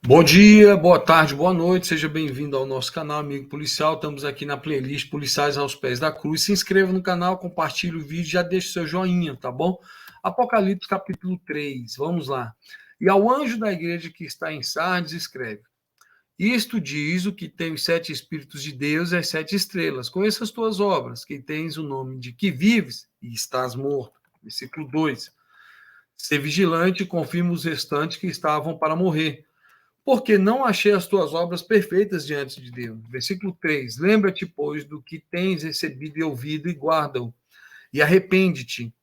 Bom dia, boa tarde, boa noite, seja bem-vindo ao nosso canal Amigo Policial. Estamos aqui na playlist Policiais aos Pés da Cruz. Se inscreva no canal, compartilhe o vídeo, já deixe seu joinha, tá bom? Apocalipse capítulo 3, vamos lá. E ao anjo da igreja que está em Sardes escreve: Isto diz o que tem os 7 Espíritos de Deus e as 7 estrelas. Conheça as tuas obras, que tens o nome de que vives e estás morto. Versículo 2. Ser vigilante e confirma os restantes que estavam para morrer, porque não achei as tuas obras perfeitas diante de Deus. Versículo 3. Lembra-te, pois, do que tens recebido e ouvido, e guarda-o, e arrepende-te.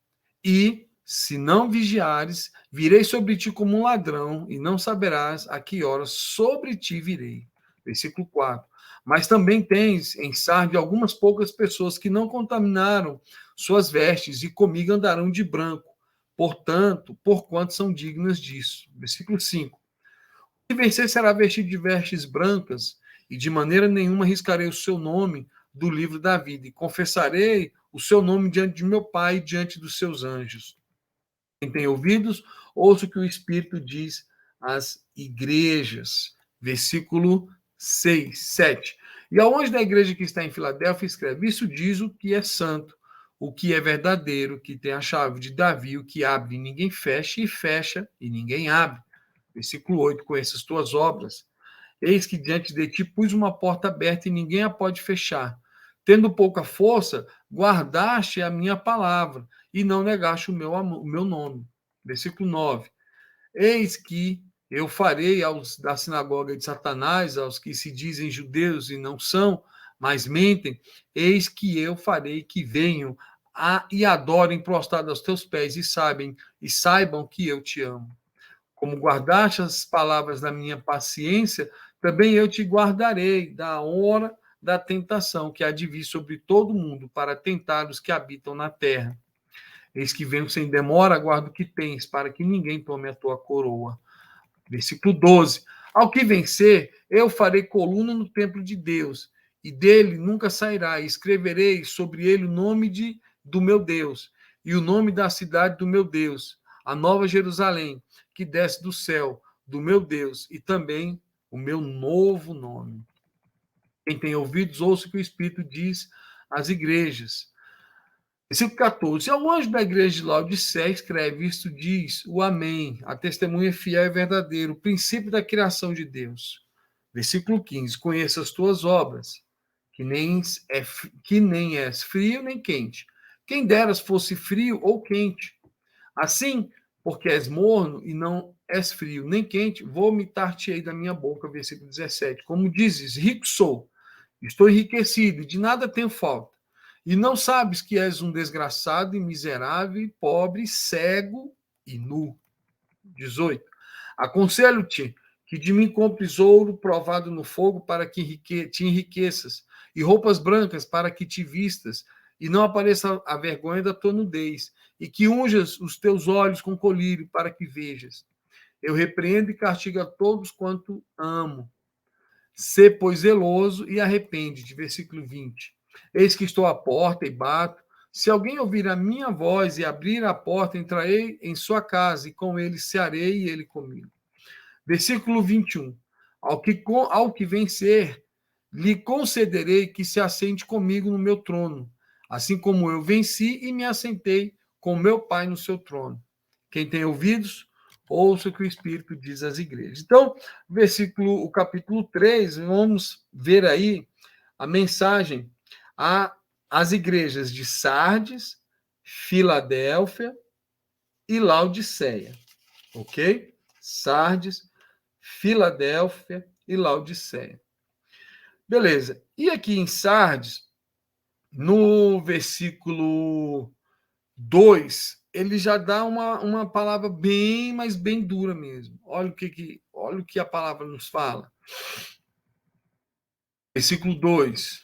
E, se não vigiares, virei sobre ti como um ladrão, e não saberás a que horas sobre ti virei. Versículo 4. Mas também tens em Sardes algumas poucas pessoas que não contaminaram suas vestes, e comigo andarão de branco, portanto, porquanto são dignas disso. Versículo 5. Se vencer, será vestido de vestes brancas, e de maneira nenhuma riscarei o seu nome do livro da vida, e confessarei o seu nome diante de meu Pai e diante dos seus anjos. Quem tem ouvidos, ouça o que o Espírito diz às igrejas. Versículo 6, 7. E ao anjo da igreja que está em Filadélfia escreve: Isso diz o que é santo, o que é verdadeiro, que tem a chave de Davi, o que abre e ninguém fecha, e fecha e ninguém abre. Versículo 8, conheça as tuas obras. Eis que diante de ti pus uma porta aberta e ninguém a pode fechar. Tendo pouca força, guardaste a minha palavra e não negaste o meu nome. Versículo 9. Eis que eu farei aos da sinagoga de Satanás, aos que se dizem judeus e não são, mas mentem, eis que eu farei que venham e adorem prostrado aos teus pés e saibam que eu te amo. Como guardaste as palavras da minha paciência, também eu te guardarei da hora da tentação que há de vir sobre todo o mundo para tentar os que habitam na terra. Eis que venho sem demora, guardo o que tens, para que ninguém tome a tua coroa. Versículo 12. Ao que vencer, eu farei coluna no templo de Deus, e dele nunca sairá, e escreverei sobre ele o nome do meu Deus, e o nome da cidade do meu Deus, a nova Jerusalém, que desce do céu, do meu Deus, e também o meu novo nome. Quem tem ouvidos, ouça o que o Espírito diz às igrejas. Versículo 14. Ao anjo da igreja de Laodiceia escreve: Isto diz o Amém, a testemunha fiel e verdadeira, o princípio da criação de Deus. Versículo 15. Conheça as tuas obras, que nem és frio nem quente. Quem deras fosse frio ou quente. Assim, porque és morno e não és frio nem quente, vomitar-te-ei da minha boca. Versículo 17. Como dizes, rico sou, estou enriquecido e de nada tenho falta. E não sabes que és um desgraçado e miserável, pobre, cego e nu. 18. Aconselho-te que de mim compres ouro provado no fogo para que te enriqueças, e roupas brancas para que te vistas, e não apareça a vergonha da tua nudez, e que unjas os teus olhos com colírio para que vejas. Eu repreendo e castigo a todos quanto amo. Sê, pois, zeloso e arrepende-te. Versículo 20. Eis que estou à porta e bato. Se alguém ouvir a minha voz e abrir a porta, entrarei em sua casa, e com ele cearei e ele comigo. Versículo 21. Ao que vencer, lhe concederei que se assente comigo no meu trono, assim como eu venci e me assentei com meu Pai no seu trono. Quem tem ouvidos, ouça o que o Espírito diz às igrejas. Então, o capítulo 3, vamos ver aí a mensagem às igrejas de Sardes, Filadélfia e Laodiceia. Ok? Sardes, Filadélfia e Laodiceia. Beleza. E aqui em Sardes, no versículo 2, ele já dá uma palavra bem, mas bem dura mesmo. Olha o que a palavra nos fala. Versículo 2.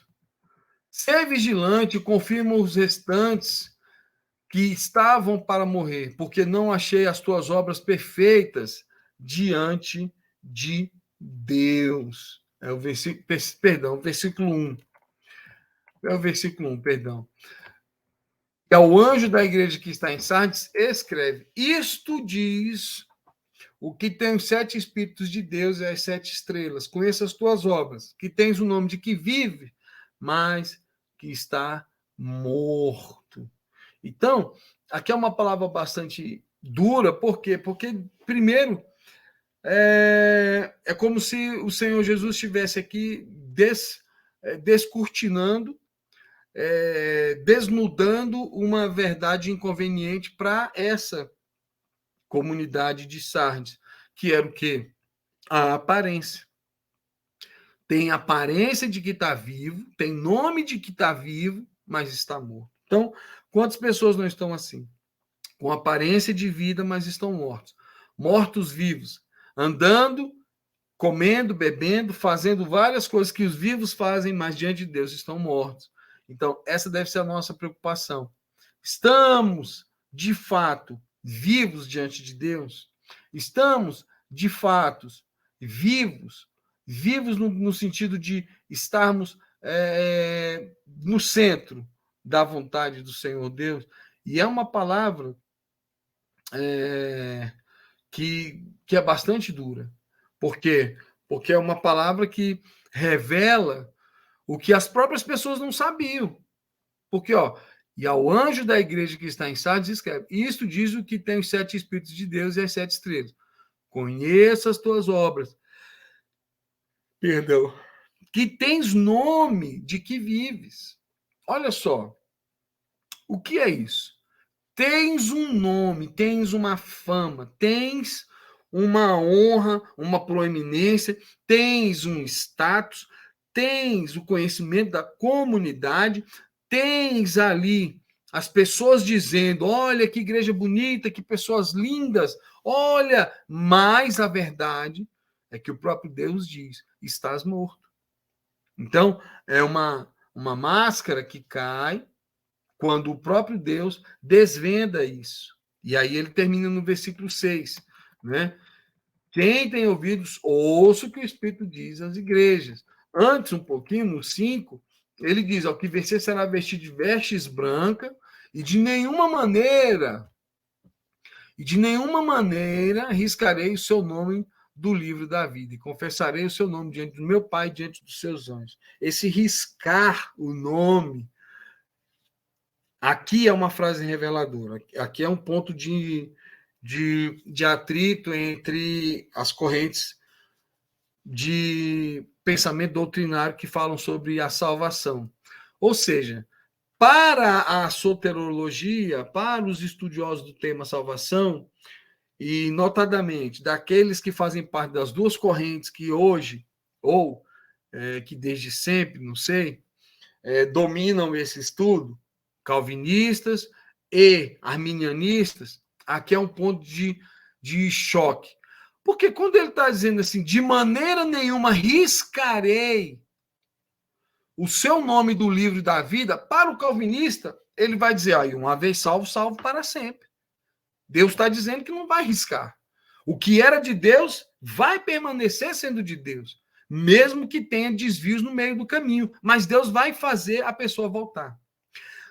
Ser vigilante, confirma os restantes que estavam para morrer, porque não achei as tuas obras perfeitas diante de Deus. É o versículo, perdão, versículo 1. É o versículo 1, perdão. E ao anjo da igreja que está em Sardes, escreve: Isto diz o que tem os 7 Espíritos de Deus e as 7 estrelas. Conheça as tuas obras, que tens o nome de que vive, mas que está morto. Então, aqui é uma palavra bastante dura, por quê? Porque, primeiro, é como se o Senhor Jesus estivesse aqui descortinando, desnudando uma verdade inconveniente para essa comunidade de Sardes, que era o quê? A aparência. Tem aparência de que está vivo, tem nome de que está vivo, mas está morto. Então, quantas pessoas não estão assim? Com aparência de vida, mas estão mortos. Mortos vivos, andando, comendo, bebendo, fazendo várias coisas que os vivos fazem, mas diante de Deus estão mortos. Então, essa deve ser a nossa preocupação. Estamos, de fato, vivos diante de Deus? Estamos, de fato, vivos? Vivos no sentido de estarmos no centro da vontade do Senhor Deus? E é uma palavra que é bastante dura. Por quê? Porque é uma palavra que revela o que as próprias pessoas não sabiam. Porque, e ao anjo da igreja que está em Sardes escreve, isto diz o que tem os 7 Espíritos de Deus e as 7 estrelas. Conheça as tuas obras. Perdão. Que tens nome de que vives. Olha só. O que é isso? Tens um nome, tens uma fama, tens uma honra, uma proeminência, tens um status, tens o conhecimento da comunidade, tens ali as pessoas dizendo: olha que igreja bonita, que pessoas lindas, olha, mas a verdade é que o próprio Deus diz: estás morto. Então, é uma máscara que cai quando o próprio Deus desvenda isso. E aí ele termina no versículo 6, né? Quem tem ouvidos, ouça o que o Espírito diz às igrejas. Antes, um pouquinho, no 5, ele diz: ao que vencer será vestido de vestes brancas, e de nenhuma maneira riscarei o seu nome do livro da vida, e confessarei o seu nome diante do meu Pai, diante dos seus anjos. Esse riscar o nome, aqui é uma frase reveladora, aqui é um ponto de atrito entre as correntes de pensamento doutrinário que falam sobre a salvação. Ou seja, para a soterologia, para os estudiosos do tema salvação, e notadamente daqueles que fazem parte das duas correntes que hoje, ou que desde sempre, não sei, dominam esse estudo, calvinistas e arminianistas, aqui é um ponto de choque. Porque quando ele está dizendo assim, de maneira nenhuma riscarei o seu nome do livro da vida, para o calvinista, ele vai dizer, uma vez salvo, salvo para sempre. Deus está dizendo que não vai riscar. O que era de Deus vai permanecer sendo de Deus, mesmo que tenha desvios no meio do caminho. Mas Deus vai fazer a pessoa voltar.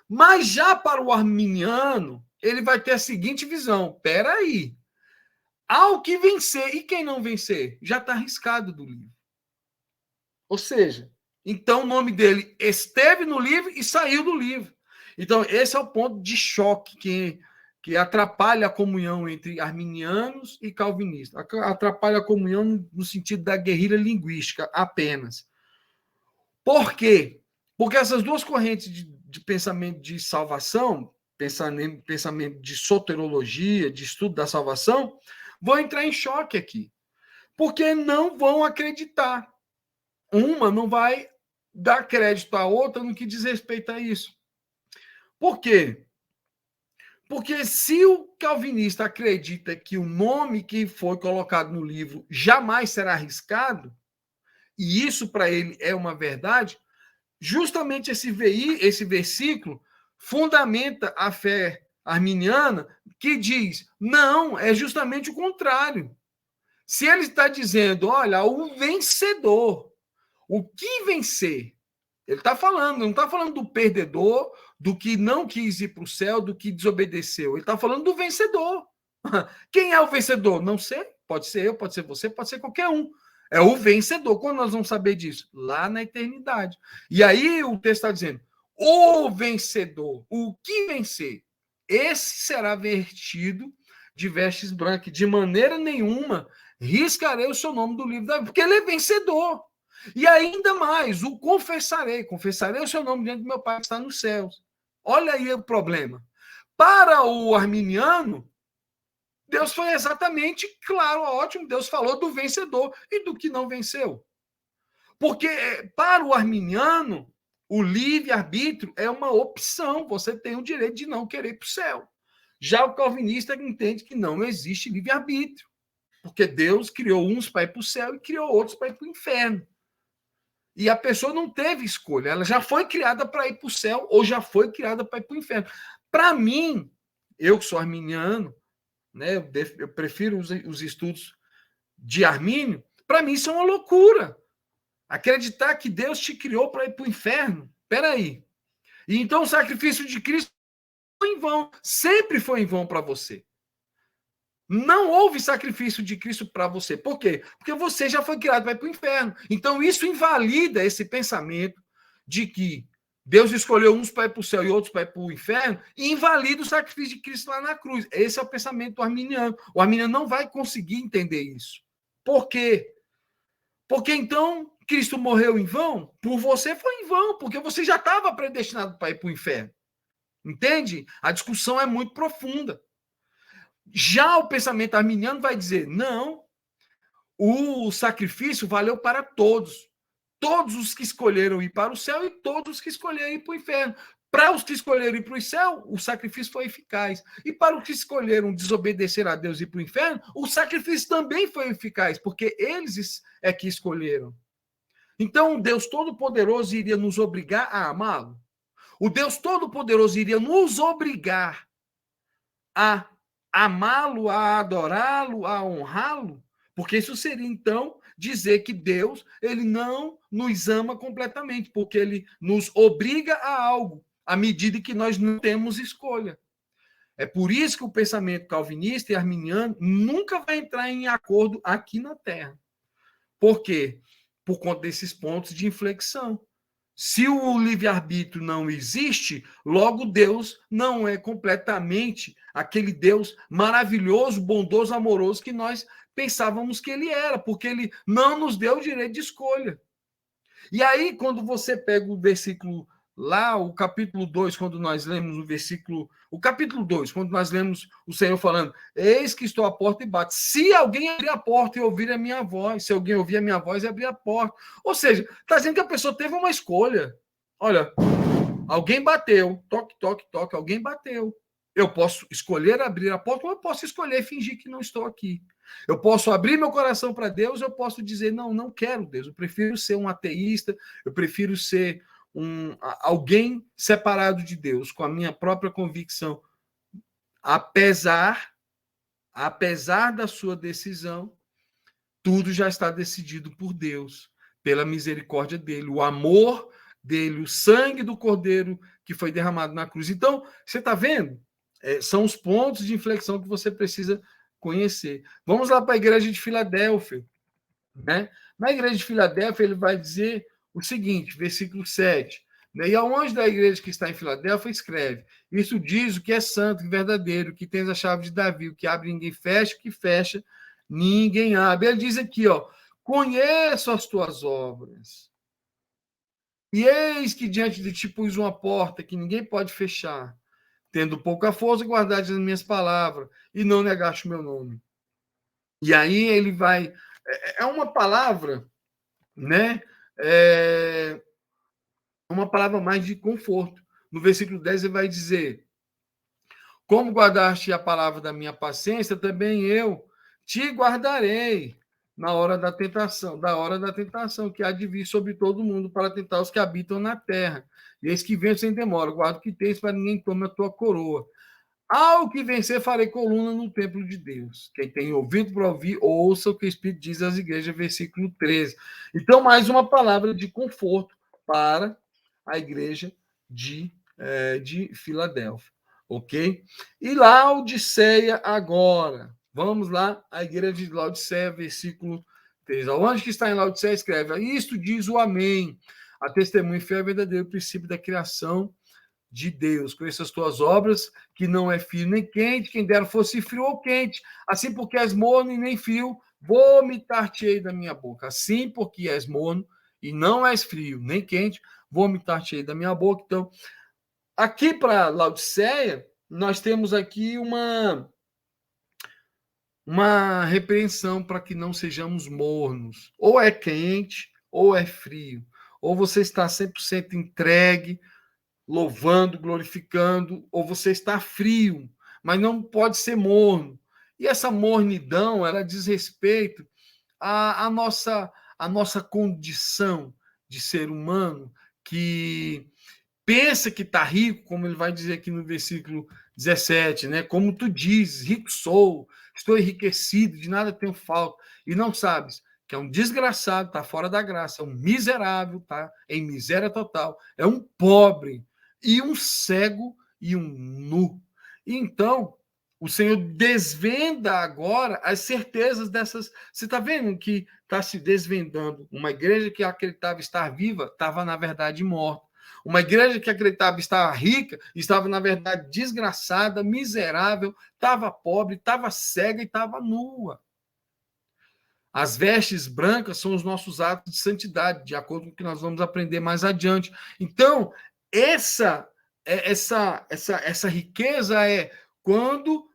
Mas já para o arminiano, ele vai ter a seguinte visão: peraí, ao que vencer, e quem não vencer? Já está arriscado do livro. Ou seja, então o nome dele esteve no livro e saiu do livro. Então, esse é o ponto de choque que atrapalha a comunhão entre arminianos e calvinistas. Atrapalha a comunhão no sentido da guerrilha linguística apenas. Por quê? Porque essas duas correntes de pensamento de salvação, pensamento de soterologia, de estudo da salvação, vão entrar em choque aqui. Porque não vão acreditar. Uma não vai dar crédito à outra no que diz respeito a isso. Por quê? Porque se o calvinista acredita que o nome que foi colocado no livro jamais será arriscado, e isso para ele é uma verdade, justamente esse versículo fundamenta a fé arminiana, que diz, não, é justamente o contrário. Se ele está dizendo, olha, o vencedor, o que vencer? Ele está falando, não está falando do perdedor, do que não quis ir para o céu, do que desobedeceu. Ele está falando do vencedor. Quem é o vencedor? Não sei. Pode ser eu, pode ser você, pode ser qualquer um. É o vencedor. Quando nós vamos saber disso? Lá na eternidade. E aí o texto está dizendo: o vencedor, o que vencer, esse será vestido de vestes brancas. De maneira nenhuma riscarei o seu nome do livro da vida, porque ele é vencedor. E ainda mais, o confessarei o seu nome diante do meu Pai que está nos céus. Olha aí o problema. Para o arminiano, Deus foi exatamente claro, ótimo. Deus falou do vencedor e do que não venceu. Porque para o arminiano, o livre-arbítrio é uma opção. Você tem o direito de não querer ir para o céu. Já o calvinista entende que não existe livre-arbítrio. Porque Deus criou uns para ir para o céu e criou outros para ir para o inferno. E a pessoa não teve escolha. Ela já foi criada para ir para o céu ou já foi criada para ir para o inferno. Para mim, eu que sou arminiano, né, eu prefiro os estudos de Armínio, para mim isso é uma loucura. Acreditar que Deus te criou para ir para o inferno. Espera aí. E então o sacrifício de Cristo foi em vão. Sempre foi em vão para você. Não houve sacrifício de Cristo para você. Por quê? Porque você já foi criado para ir para o inferno. Então isso invalida esse pensamento de que Deus escolheu uns para ir para o céu e outros para ir para o inferno, e invalida o sacrifício de Cristo lá na cruz. Esse é o pensamento do arminiano. O arminiano não vai conseguir entender isso. Por quê? Porque então Cristo morreu em vão? Por você foi em vão, porque você já estava predestinado para ir para o inferno. Entende? A discussão é muito profunda. Já o pensamento arminiano vai dizer: não, o sacrifício valeu para todos. Todos os que escolheram ir para o céu e todos os que escolheram ir para o inferno. Para os que escolheram ir para o céu, o sacrifício foi eficaz. E para os que escolheram desobedecer a Deus e ir para o inferno, o sacrifício também foi eficaz, porque eles é que escolheram. Então, Deus Todo-Poderoso iria nos obrigar a amá-lo? O Deus Todo-Poderoso iria nos obrigar a amá-lo, a adorá-lo, a honrá-lo? Porque isso seria, então, dizer que Deus ele não nos ama completamente, porque ele nos obriga a algo, à medida que nós não temos escolha. É por isso que o pensamento calvinista e arminiano nunca vai entrar em acordo aqui na Terra. Por quê? Por conta desses pontos de inflexão. Se o livre-arbítrio não existe, logo Deus não é completamente aquele Deus maravilhoso, bondoso, amoroso que nós pensávamos que ele era, porque ele não nos deu o direito de escolha. E aí, quando você pega o versículo lá, o capítulo 2, quando nós lemos o versículo. O capítulo 2, quando nós lemos o Senhor falando: eis que estou à porta e bato. Se alguém abrir a porta e ouvir a minha voz, se alguém ouvir a minha voz e abrir a porta. Ou seja, está dizendo que a pessoa teve uma escolha. Olha, alguém bateu, toque, toque, toque, alguém bateu. Eu posso escolher abrir a porta ou eu posso escolher fingir que não estou aqui. Eu posso abrir meu coração para Deus, eu posso dizer, não, não quero Deus, eu prefiro ser um ateísta, eu prefiro ser alguém separado de Deus, com a minha própria convicção. Apesar da sua decisão, tudo já está decidido por Deus, pela misericórdia dele, o amor dele, o sangue do Cordeiro que foi derramado na cruz. Então, você está vendo? São os pontos de inflexão que você precisa conhecer. Vamos lá para a igreja de Filadélfia. Né? Na igreja de Filadélfia, ele vai dizer o seguinte, versículo 7. Né? E ao anjo da igreja que está em Filadélfia, escreve: isso diz o que é santo e verdadeiro, que tens a chave de Davi, o que abre ninguém fecha, o que fecha ninguém abre. Ele diz aqui, ó, conheço as tuas obras, e eis que diante de ti pus uma porta que ninguém pode fechar, tendo pouca força, guardaste as minhas palavras, e não negaste o meu nome. E aí ele vai... É uma palavra, né? É uma palavra mais de conforto. No versículo 10 ele vai dizer: como guardaste a palavra da minha paciência, também eu te guardarei na hora da tentação, que há de vir sobre todo mundo para tentar os que habitam na terra. E eis que venho sem demora, guardo o que tens para ninguém tome a tua coroa. Ao que vencer, farei coluna no templo de Deus. Quem tem ouvido para ouvir, ouça o que o Espírito diz às igrejas, versículo 13. Então, mais uma palavra de conforto para a igreja de Filadélfia. ok? E Laodiceia agora. Vamos lá, a igreja de Laodiceia, versículo 3. Ao anjo que está em Laodiceia escreve: isto diz o Amém, a testemunha fiel e verdadeiro princípio da criação de Deus. Conheço as tuas obras, que não é frio nem quente, quem dera fosse frio ou quente. Assim porque és morno e nem frio, vomitar-te-ei da minha boca. Assim porque és morno e não és frio nem quente, vomitar-te-ei da minha boca. Então, aqui para Laodiceia, nós temos aqui uma repreensão para que não sejamos mornos. Ou é quente, ou é frio. Ou você está 100% entregue, louvando, glorificando, ou você está frio, mas não pode ser morno. E essa mornidão, ela diz respeito à nossa condição de ser humano que pensa que está rico, como ele vai dizer aqui no versículo 17, né? Como tu dizes, rico sou, estou enriquecido, de nada tenho falta, e não sabes que é um desgraçado, está fora da graça, é um miserável, tá em miséria total, é um pobre, e um cego e um nu. E então, o Senhor desvenda agora as certezas dessas. Você está vendo que está se desvendando? Uma igreja que acreditava estar viva estava, na verdade, morta. Uma igreja que acreditava estar rica estava, na verdade, desgraçada, miserável, estava pobre, estava cega e estava nua. As vestes brancas são os nossos atos de santidade, de acordo com o que nós vamos aprender mais adiante. Então, essa riqueza é quando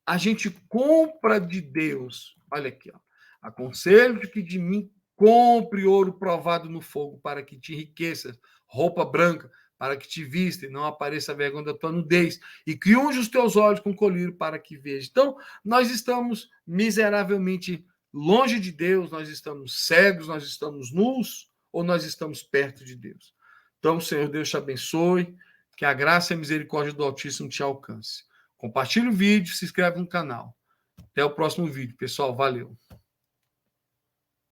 a gente compra de Deus. Olha aqui, ó. Aconselho-te que de mim compre ouro provado no fogo, para que te enriqueças, roupa branca, para que te vista e não apareça a vergonha da tua nudez, e que unja os teus olhos com colírio para que veja. Então, nós estamos miseravelmente longe de Deus, nós estamos cegos, nós estamos nus, ou nós estamos perto de Deus. Então, Senhor Deus te abençoe, que a graça e a misericórdia do Altíssimo te alcance. Compartilhe o vídeo, se inscreve no canal. Até o próximo vídeo, pessoal. Valeu.